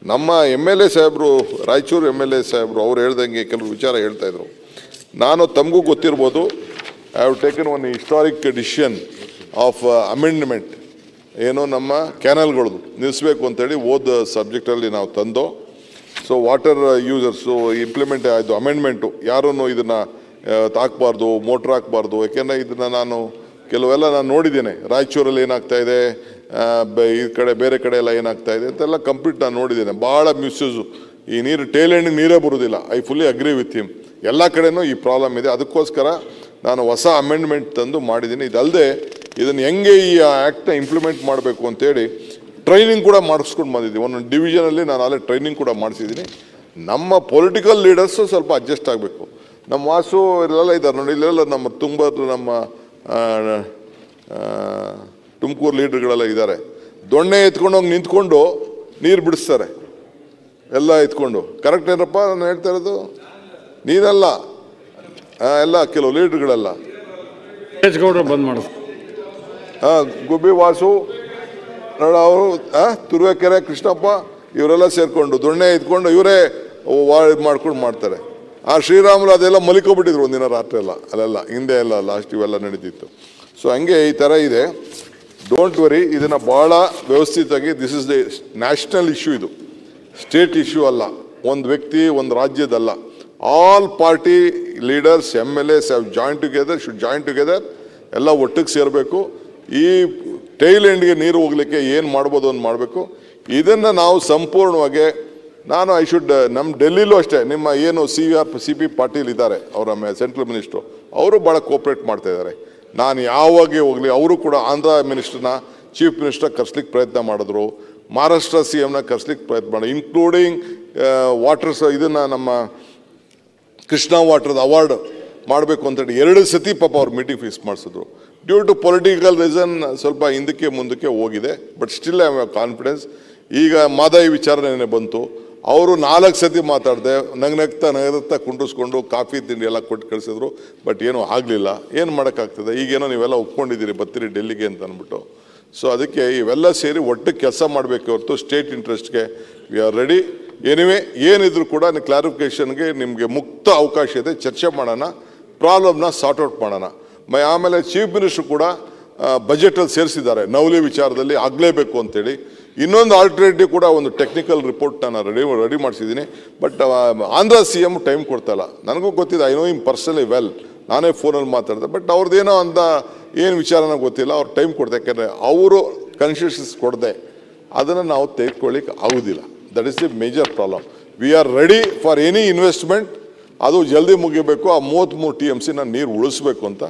ನಮ್ಮ MLA ಸಾಹೇಬರು, Raichur MLA ಸಾಹೇಬರು ಅವ್ರು ಹೇಳ್ದಂಗೆ ಕೆಲವು ವಿಚಾರ ಹೇಳ್ತಾಯಿದ್ರು. ನಾನು ತಮಗೂ ಗೊತ್ತಿರ್ಬೋದು, I have taken one historic decision of amendment. ಏನೋ ನಮ್ಮ ಕ್ಯಾನಲ್ಗಳದ್ದು ನಿಲ್ಲಿಸಬೇಕು ಅಂತೇಳಿ ಸಬ್ಜೆಕ್ಟಲ್ಲಿ ನಾವು ತಂದೋ. ಸೊ ವಾಟರ್ ಯೂಸರ್ಸು ಇಂಪ್ಲಿಮೆಂಟ್ ಆಯಿತು ಅಮೆಂಡ್ಮೆಂಟು, ಯಾರೂ ಇದನ್ನು ಹಾಕ್ಬಾರ್ದು, ಮೋಟ್ರ್ ಹಾಕ್ಬಾರ್ದು. ಯಾಕೆಂದರೆ ಇದನ್ನು ನಾನು ಕೆಲವೆಲ್ಲ ನಾನು ನೋಡಿದ್ದೇನೆ. ರಾಯಚೂರಲ್ಲಿ ಏನಾಗ್ತಾಯಿದೆ, ಈ ಕಡೆ ಬೇರೆ ಕಡೆ ಎಲ್ಲ ಏನಾಗ್ತಾಯಿದೆ ಅಂತೆಲ್ಲ ಕಂಪ್ಲೀಟ್ ನಾನು ನೋಡಿದ್ದೇನೆ. ಭಾಳ ಮಿಸ್ಯೂಸು, ಈ ನೀರು ಟೇಲ್ ಎಂಡಿಗೆ ನೀರೇ ಬರೋದಿಲ್ಲ. I fully agree with him. ಎಲ್ಲ ಕಡೆನೂ ಈ ಪ್ರಾಬ್ಲಮ್ ಇದೆ. ಅದಕ್ಕೋಸ್ಕರ ನಾನು ಹೊಸ ಅಮೆಂಡ್ಮೆಂಟ್ ತಂದು ಮಾಡಿದ್ದೀನಿ. ಇದಲ್ಲದೆ ಇದನ್ನು ಹೆಂಗೆ ಈ ಆ್ಯಕ್ಟ್ನ ಇಂಪ್ಲಿಮೆಂಟ್ ಮಾಡಬೇಕು ಅಂತೇಳಿ ಟ್ರೈನಿಂಗ್ ಕೂಡ ಮಾಡಿಸ್ಕೊಂಡು ಬಂದಿದ್ದೀನಿ. ಒಂದೊಂದು ಡಿವಿಷನಲ್ಲಿ ನಾನು ಅಲ್ಲೇ ಟ್ರೈನಿಂಗ್ ಕೂಡ ಮಾಡಿಸಿದ್ದೀನಿ. ನಮ್ಮ ಪೊಲಿಟಿಕಲ್ ಲೀಡರ್ಸು ಸ್ವಲ್ಪ ಅಡ್ಜಸ್ಟ್ ಆಗಬೇಕು. ನಮ್ಮ ವಾಸು ಇಲ್ಲೆಲ್ಲ ಇದ್ದಾರೆ ನೋಡಿ, ಇಲ್ಲೆಲ್ಲ ನಮ್ಮ ನಮ್ಮ ತುಮಕೂರು ಲೀಡರ್ಗಳೆಲ್ಲ ಇದ್ದಾರೆ. ದೊಣ್ಣೆ ಎತ್ಕೊಂಡೋಗಿ ನಿಂತ್ಕೊಂಡು ನೀರು ಬಿಡಿಸ್ತಾರೆ ಎಲ್ಲ ಎತ್ಕೊಂಡು. ಕರೆಕ್ಟ್ ಏನಪ್ಪ ನಾನು ಹೇಳ್ತಾ ಇರೋದು? ನೀನಲ್ಲ, ಎಲ್ಲ ಕೆಲವು ಲೀಡರ್ಗಳೆಲ್ಲ ಬಂದ್ ಮಾಡ ಗುಬ್ಬಿ ವಾಸು ನೋಡ, ಅವರು ತುರುವೇಕೆರೆ ಕೃಷ್ಣಪ್ಪ ಇವರೆಲ್ಲ ಸೇರಿಕೊಂಡು ದೊಣ್ಣೆ ಎತ್ಕೊಂಡು ಇವರೇ ಮಾಡ್ಕೊಂಡು ಮಾಡ್ತಾರೆ. ಆ ಶ್ರೀರಾಮುಲು ಅದೆಲ್ಲ ಮಲಿಕೊಬಿಟ್ಟಿದ್ರು ಒಂದಿನ ರಾತ್ರಿ ಎಲ್ಲ, ಅಲ್ಲೆಲ್ಲ ಹಿಂದೆ ಎಲ್ಲ ಲಾಸ್ಟ್ ಇವೆಲ್ಲ ನಡೀತಿತ್ತು. ಸೊ ಹಂಗೆ ಈ ಥರ ಇದೆ. ಡೋಂಟ್ ವರಿ, ಇದನ್ನು ಭಾಳ ವ್ಯವಸ್ಥಿತವಾಗಿ, this is the national issue, ಇದು ಸ್ಟೇಟ್ ಇಶ್ಯೂ ಅಲ್ಲ, ಒಂದು ವ್ಯಕ್ತಿ ಒಂದು ರಾಜ್ಯದಲ್ಲ. All party leaders MLAs have join together, should join together, ಎಲ್ಲ ಒಟ್ಟಿಗೆ ಸೇರಬೇಕು. ಈ ಟೈಲ್ ಎಂಡ್ಗೆ ನೀರು ಹೋಗ್ಲಿಕ್ಕೆ ಏನು ಮಾಡ್ಬೋದು ಅಂತ ಮಾಡಬೇಕು. ಇದನ್ನು ನಾವು ಸಂಪೂರ್ಣವಾಗಿ ನಾನು ನಮ್ಮ ಡೆಲ್ಲಿಲೂ ಅಷ್ಟೇ, ನಿಮ್ಮ ಏನು CP ಪಾಟೀಲ್ ಇದ್ದಾರೆ, ಅವರ ಸೆಂಟ್ರಲ್ ಮಿನಿಸ್ಟ್ರು, ಅವರು ಭಾಳ ಕೋಪ್ರೇಟ್ ಮಾಡ್ತಾ ಇದ್ದಾರೆ. ನಾನು ಯಾವಾಗೇ ಹೋಗಲಿ ಅವರು ಕೂಡ ಆಂಧ್ರ ಮಿನಿಸ್ಟ್ರನ್ನ ಚೀಫ್ ಮಿನಿಸ್ಟರ್ ಕರ್ಸ್ಲಿಕ್ಕೆ ಪ್ರಯತ್ನ ಮಾಡಿದ್ರು, ಮಹಾರಾಷ್ಟ್ರ CMನ ಕರ್ಸ್ಲಿಕ್ಕೆ ಪ್ರಯತ್ನ ಮಾಡಿ, ಇನ್ಕ್ಲೂಡಿಂಗ್ ವಾಟರ್ಸ್ ಇದನ್ನು ನಮ್ಮ ಕೃಷ್ಣ ವಾಟರ್ದು ಅವಾರ್ಡ್ ಮಾಡಬೇಕು ಅಂತೇಳಿ 2 ಸತಿ ಪಾಪ ಅವ್ರು ಮೀಟಿಂಗ್ ಫಿಕ್ಸ್ ಮಾಡಿಸಿದ್ರು. ಡ್ಯೂ ಟು ಪೊಲಿಟಿಕಲ್ ರೀಸನ್ ಸ್ವಲ್ಪ ಹಿಂದಕ್ಕೆ ಮುಂದಕ್ಕೆ ಹೋಗಿದೆ. But still I have confidence. ಈಗ ಮಾದಾಯಿ ವಿಚಾರಣೆ ಬಂತು, ಅವರು 4 ಸತಿ ಮಾತಾಡಿದೆ, ನಗ್ನಗ್ತಾ ಕುಂಡಿಸ್ಕೊಂಡು ಕಾಫಿ ತಿಂಡಿ ಎಲ್ಲ ಕೊಟ್ಟು ಕಳಿಸಿದ್ರು. ಬಟ್ ಏನೂ ಆಗಲಿಲ್ಲ. ಏನು ಮಾಡೋಕ್ಕಾಗ್ತದೆ? ಈಗೇನೋ ನೀವೆಲ್ಲ ಒಪ್ಕೊಂಡಿದ್ದೀರಿ ಬರ್ತೀರಿ ಡೆಲ್ಲಿಗೆ ಅಂತ ಅಂದ್ಬಿಟ್ಟು. ಸೊ ಅದಕ್ಕೆ ಇವೆಲ್ಲ ಸೇರಿ ಒಟ್ಟು ಕೆಲಸ ಮಾಡಬೇಕು ಹೊರತು ಸ್ಟೇಟ್ ಇಂಟ್ರೆಸ್ಟ್ಗೆ ವಿ ಆರ್ ರೆಡಿ. ಎನಿವೆ ಏನಿದ್ರು ಕೂಡ ಕ್ಲಾರಿಫಿಕೇಷನ್ಗೆ ನಿಮಗೆ ಮುಕ್ತ ಅವಕಾಶ ಇದೆ. ಚರ್ಚೆ ಮಾಡೋಣ, ಪ್ರಾಬ್ಲಮ್ನ ಸಾರ್ಟ್ ಔಟ್ ಮಾಡೋಣ. ಆಮೇಲೆ ಚೀಫ್ ಮಿನಿಸ್ಟ್ರು ಕೂಡ ಬಜೆಟಲ್ಲಿ ಸೇರಿಸಿದ್ದಾರೆ ನವಲಿ ವಿಚಾರದಲ್ಲಿ ಆಗಲೇಬೇಕು ಅಂತೇಳಿ. ಇನ್ನೊಂದು ಆಲ್ಟರ್ನೇಟಿವ್ ಕೂಡ ಒಂದು ಟೆಕ್ನಿಕಲ್ ರಿಪೋರ್ಟ್ ನಾನು ರೆಡಿ ಮಾಡಿಸಿದ್ದೀನಿ. ಬಟ್ ಆಂಧ್ರ CM ಟೈಮ್ ಕೊಡ್ತಾಯಿಲ್ಲ. ನನಗೂ ಗೊತ್ತಿದೆ, I know him personally well, ನಾನೇ ಫೋನಲ್ಲಿ ಮಾತಾಡಿದೆ. ಬಟ್ ಅವ್ರದ್ದೇನೋ ಅಂತ ಏನು ವಿಚಾರನ ಗೊತ್ತಿಲ್ಲ, ಅವ್ರು ಟೈಮ್ ಕೊಡ್ದೆ. ಯಾಕೆಂದರೆ ಅವರು ಕನ್ಸೆಷನ್ಸ್ ಕೊಡದೆ ಅದನ್ನು ನಾವು ತೆಗೆದುಕೊಳ್ಳಿಕ್ಕೆ ಆಗೋದಿಲ್ಲ. That is the major problem. V are ready for any investment. ಅದು ಜಲ್ದಿ ಮುಗಿಬೇಕು. ಆ 33 TMCನ ನೀರು ಉಳಿಸ್ಬೇಕು ಅಂತ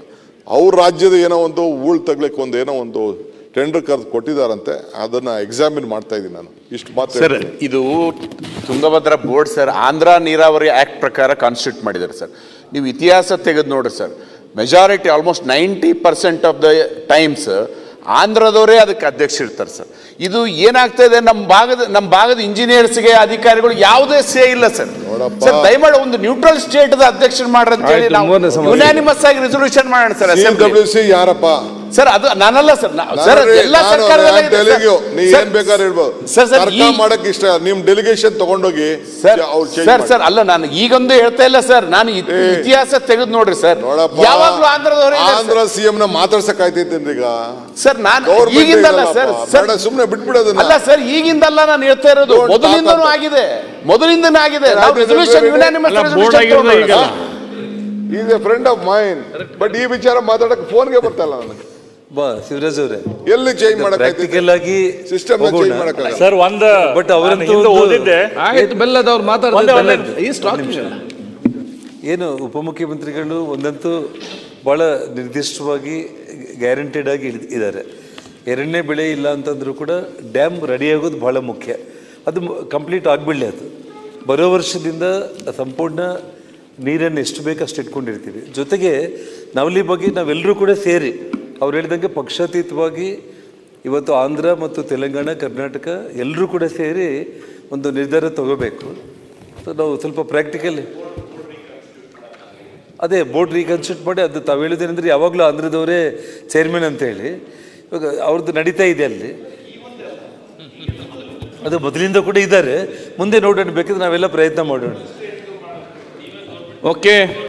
ಅವ್ರ ರಾಜ್ಯದ ಏನೋ ಒಂದು ತಗ್ಲಿಕ್ಕೆ ಏನೋ ಒಂದು ಟೆಂಡರ್ ಕರೆದು ಕೊಟ್ಟಿದ್ದಾರಂತೆ. ಅದನ್ನು ಎಕ್ಸಾಮಿನ್ ಮಾಡ್ತಾ ಇದ್ದೀನಿ ನಾನು. ಇಷ್ಟು ಮಾತ್ರ ಸರ್. ಇದು ತುಂಗಭದ್ರಾ ಬೋರ್ಡ್ ಸರ್ ಆಂಧ್ರ ನೀರಾವರಿ ಆ್ಯಕ್ಟ್ ಪ್ರಕಾರ ಕಾನ್ಸ್ಟಿಟ್ಯೂಟ್ ಮಾಡಿದ್ದಾರೆ ಸರ್. ನೀವು ಇತಿಹಾಸ ತೆಗೆದು ನೋಡ್ರಿ sir, majority almost 90% of the times ಆಂಧ್ರದವರೇ ಅದಕ್ಕೆ ಅಧ್ಯಕ್ಷರಿರ್ತಾರೆ ಸರ್. ಇದು ಏನಾಗ್ತಾ ಇದೆ, ನಮ್ಮ ಭಾಗದ ಇಂಜಿನಿಯರ್ಸ್ಗೆ ಅಧಿಕಾರಿಗಳು ಯಾವುದೇ ಸೇ ಇಲ್ಲ ಸರ್. ಸರ್ ದಯಮಾಡಿ ಒಂದು ನ್ಯೂಟ್ರಲ್ ಸ್ಟೇಟ್ ಅಧ್ಯಕ್ಷರು ಮಾಡ್ರಿ ಅಂತ ಹೇಳಿ ನಾವು ಯುನಾನಿಮಸ್ ಆಗಿ ರೆಸೊಲ್ಯೂಷನ್ ಮಾಡೋಣ ಸರ್. CWC ಯಾರಪ್ಪ ಸರ್? ಅದು ನಾನಲ್ಲ ಸರ್. ಸರ್ ಎಲ್ಲ ಮಾಡಕ್ಕೆ ಇಷ್ಟ. ನಿಮ್ ಡೆಲಿಗೇಷನ್ ತಗೊಂಡೋಗಿ ಸರ್ ಅಲ್ಲ, ನಾನು ಈಗೊಂದು ಹೇಳ್ತಾ ಇಲ್ಲ ಸರ್, ನಾನು ಇತಿಹಾಸ ತೆಗೆದು ನೋಡ್ರಿ ಸರ್. ಯಾವಾಗ್ಲೂ ಆಂಧ್ರ CMನ ಮಾತಾಡ್ಸಕ್ ಆಯ್ತೈತೇನ್ರಿ ಈಗ ಸರ್? ನಾನು ಈಗಿಂದಲ್ಲ ಸರ್, ಸುಮ್ನೆ ಬಿಟ್ಬಿಡೋದನ್ನ ಅಲ್ಲ ಸರ್, ಈಗಿಂದಲ್ಲ ನಾನು ಹೇಳ್ತಾ ಇರೋದು. ಮೊದಲಿಂದನೂ ಆಗಿದೆ. Is A friend of main. But ಈ ವಿಚಾರ ಮಾತಾಡಕ್ಕೆ ಫೋನ್ಗೆ ಬರ್ತಾಯಿಲ್ಲ ನನಗೆ. ಶಿವರಾಜ್ ಅವರೇ, ಎಲ್ಲಿ ಚೇಂಜ್ ಮಾಡಕ್ಕಾಗಿ ಸಿಸ್ಟಮ್ ಚೇಂಜ್ ಮಾಡಕ್ಕಾಗಲ್ಲ ಸರ್. ಬಟ್ ಅವರಂತೂ ಓದಿದ್ದೆ ಬೆಲ್ಲದವ್ರು ಮಾತಾಡ್ತಾರೆ. ಏನು ಉಪಮುಖ್ಯಮಂತ್ರಿಗಳು ಒಂದಂತೂ ಬಹಳ ನಿರ್ದಿಷ್ಟವಾಗಿ ಗ್ಯಾರಂಟೆಡ್ ಆಗಿ ಇದ್ದಾರೆ. ಎರಡನೇ ಬೆಳೆ ಇಲ್ಲ ಅಂತಂದ್ರೂ ಕೂಡ ಡ್ಯಾಮ್ ರೆಡಿ ಆಗೋದು ಬಹಳ ಮುಖ್ಯ. ಅದು ಕಂಪ್ಲೀಟ್ ಆಗಿಬಿಡಲಿ. ಅದು ಬರೋ ವರ್ಷದಿಂದ ಸಂಪೂರ್ಣ ನೀರನ್ನು ಎಷ್ಟು ಬೇಕಷ್ಟು ಇಟ್ಕೊಂಡಿರ್ತೀವಿ. ಜೊತೆಗೆ ನವಲಿ ಬಗ್ಗೆ ನಾವೆಲ್ಲರೂ ಕೂಡ ಸೇರಿ ಅವ್ರು ಹೇಳಿದಂಗೆ ಪಕ್ಷಾತೀತವಾಗಿ ಇವತ್ತು ಆಂಧ್ರ ಮತ್ತು ತೆಲಂಗಾಣ, ಕರ್ನಾಟಕ ಎಲ್ಲರೂ ಕೂಡ ಸೇರಿ ಒಂದು ನಿರ್ಧಾರ ತಗೋಬೇಕು. ಸೊ ನಾವು ಸ್ವಲ್ಪ ಪ್ರಾಕ್ಟಿಕಲ್ ಅದೇ ಬೋರ್ಡ್ ರೀಕನ್ಸ್ಟ್ರಕ್ಟ್ ಮಾಡಿ, ಅದು ತಾವು ಹೇಳಿದೇನೆಂದರೆ ಯಾವಾಗಲೂ ಆಂಧ್ರದವರೇ ಚೇರ್ಮನ್ ಅಂತೇಳಿ ಇವಾಗ ಅವ್ರದ್ದು ನಡೀತಾ ಇದೆ ಅಲ್ಲಿ. ಅದು ಮೊದಲಿಂದ ಕೂಡ ಇದ್ದಾರೆ. ಮುಂದೆ ನೋಡೋಣ, ಬೇಕಿದ್ರೆ ನಾವೆಲ್ಲ ಪ್ರಯತ್ನ ಮಾಡೋಣ. ಓಕೆ.